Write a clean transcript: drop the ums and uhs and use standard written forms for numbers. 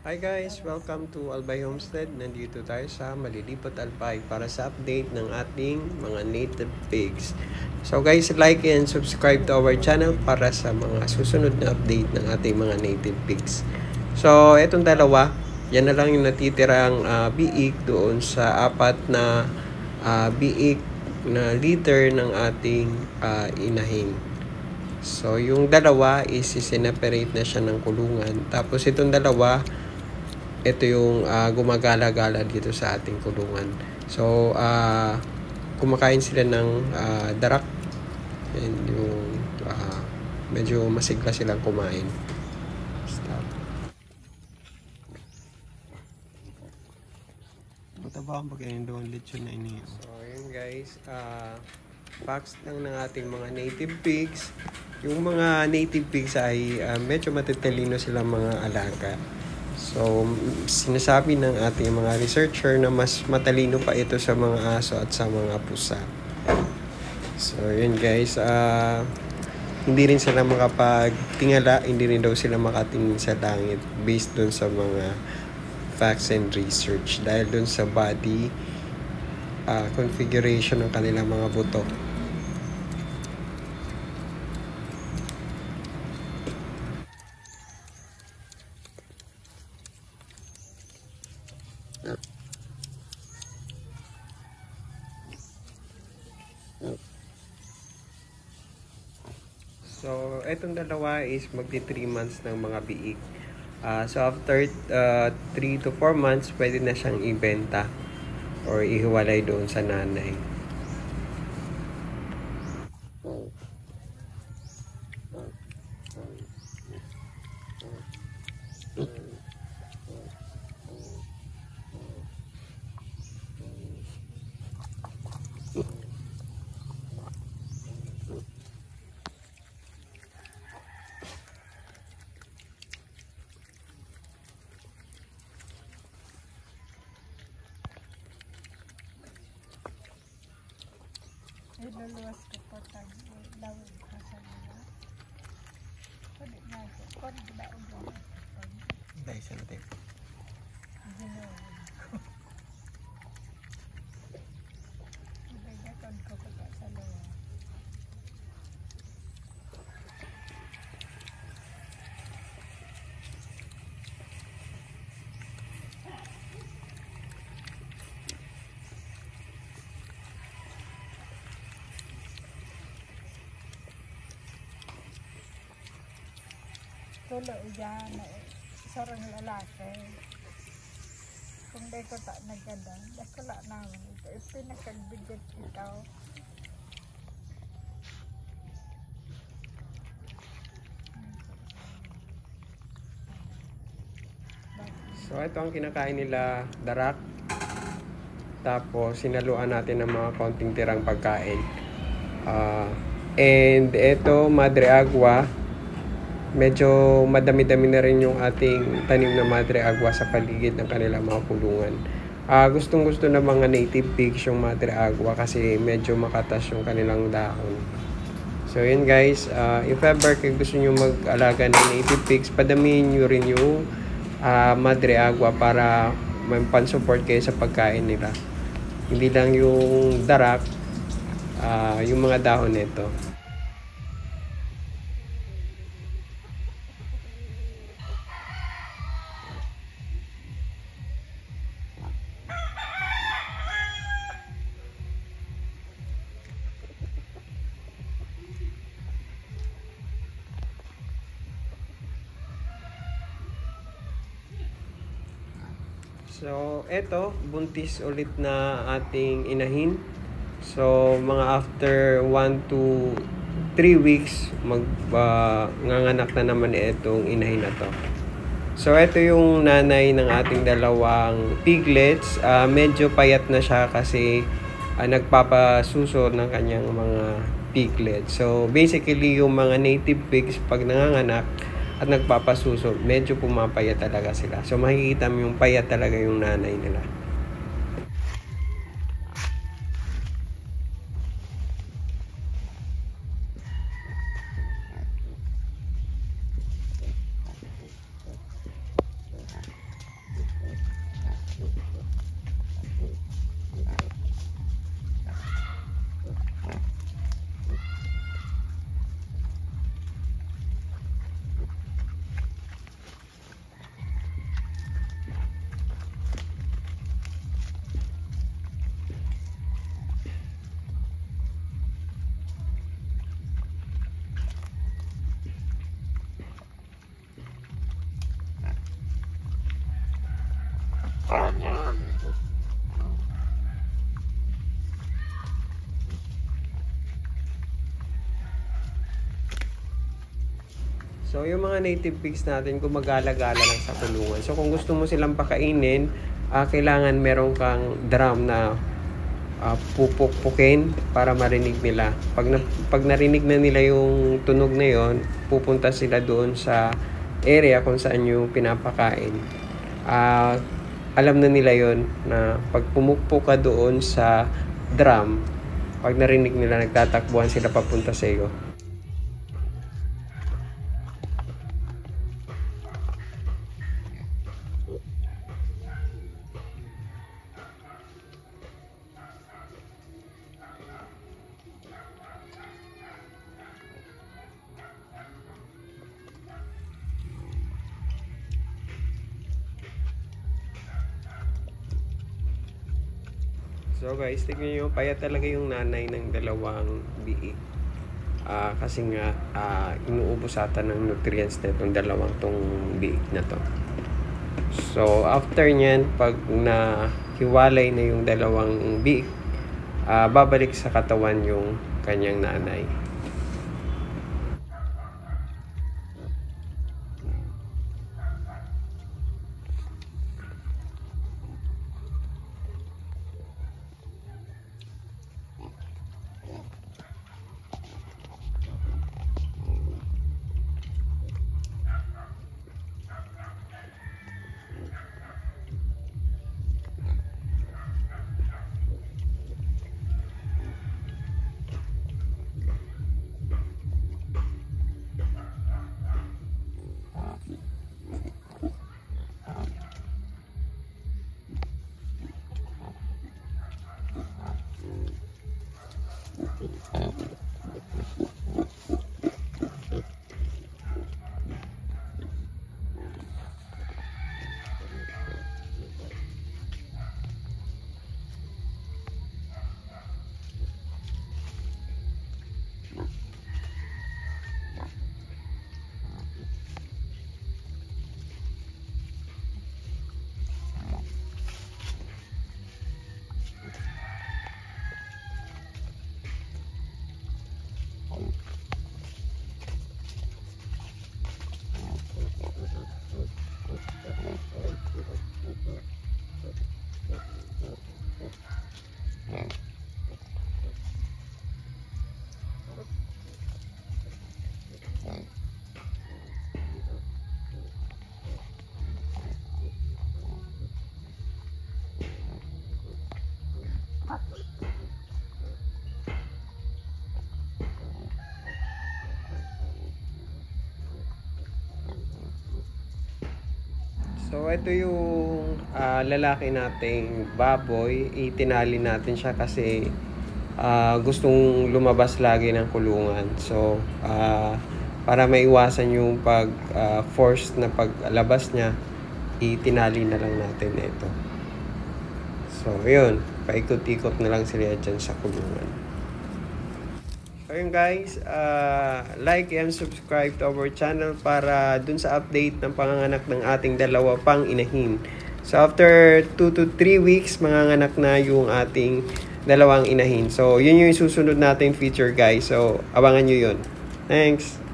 Hi guys! Welcome to Albay Homestead. Nandito tayo sa Malilipot Albay para sa update ng ating mga native pigs. So guys, like and subscribe to our channel para sa mga susunod na update ng ating mga native pigs. So, etong dalawa, yan na lang yung natitirang biik doon sa apat na biik na litter ng ating inahin. So, yung dalawa is sineperate na siya ng kulungan. Tapos itong dalawa, ito yung gumagala-gala dito sa ating kulungan. So, kumakain sila ng darak. And yung medyo masigla silang kumain. Stop. Buta ba ang pagkain doon? Lechon na ini. So, yun guys. Facts lang ng ating mga native pigs. Yung mga native pigs ay medyo matitalino silang mga alaga. So, sinasabi ng ating mga researcher na mas matalino pa ito sa mga aso at sa mga pusa. So, yun guys. Hindi rin sila makapagtingala, hindi rin daw sila makatingin sa langit based dun sa mga facts and research. Dahil dun sa body configuration ng kanilang mga buto. So, etong dalawa is magti 3 months ng mga biik. So, after 3 to 4 months, pwede na siyang ibenta or ihiwalay doon sa nanay. Iluluwas ko po tayo. Lawag ka sa mga. Pwede nga ito. Pwede ba ang gawin? Dahil sa natin. Ginawin ko. Ibigatan ko pa sa luwa. Tulo yan. Sarang lalaki. Kung di ko tak naganda, dakala naman ito. Pinakagbigit ito. So, ito ang kinakain nila, darak. Tapos, sinaluan natin ng mga konting tirang pagkain. And ito, Madre Agua. Medyo madami-dami na rin yung ating tanim na Madre Agua sa paligid ng kanilang mga kulungan. Gustong-gusto ng mga native pigs yung Madre Agua kasi medyo makatas yung kanilang dahon. So yun guys, if ever kayo gusto nyo mag-alaga ng native pigs, padamihin nyo rin yung Madre Agua para may pan-support kayo sa pagkain nila. Hindi lang yung darak, yung mga dahon nito. So, eto, buntis ulit na ating inahin. So, mga after 1 to 3 weeks, nganganak na naman itong inahin na to. So, eto yung nanay ng ating dalawang piglets. Medyo payat na siya kasi nagpapasuso ng kanyang mga piglets. So, basically, yung mga native pigs, pag nanganganak, at nagpapasuso, medyo pumapayat talaga sila. So, makikita mo yung payat talaga yung nanay nila. So, yung mga native pigs natin, gumagala-gala lang sa kulungan. So, kung gusto mo silang pakainin, kailangan meron kang drum na pupukpukin para marinig nila. Pag narinig na nila yung tunog na yon, pupunta sila doon sa area kung saan yung pinapakain. Alam na nila yon na pag pumukpok ka doon sa drum, pag narinig nila, nagtatakbuhan sila papunta sa iyo. So guys, tignan nyo, payat talaga yung nanay ng dalawang biik. Kasi nga, inuubos ata ng nutrients na itong dalawang tong biik na to. So, after nyan, pag nahiwalay na yung dalawang biik, babalik sa katawan yung kanyang nanay. So, ito yung lalaki nating baboy. Itinali natin siya kasi gustong lumabas lagi ng kulungan. So, para maiwasan yung forced na paglabas niya, itinali na lang natin ito. So, yun. Paikot-ikot na lang sila dyan sa kulungan. So yun guys, like and subscribe to our channel para dun sa update ng panganganak ng ating dalawa pang inahin. So after 2 to 3 weeks, manganganak na yung ating dalawang inahin. So yun yung susunod natin feature guys. So abangan nyo yun. Thanks!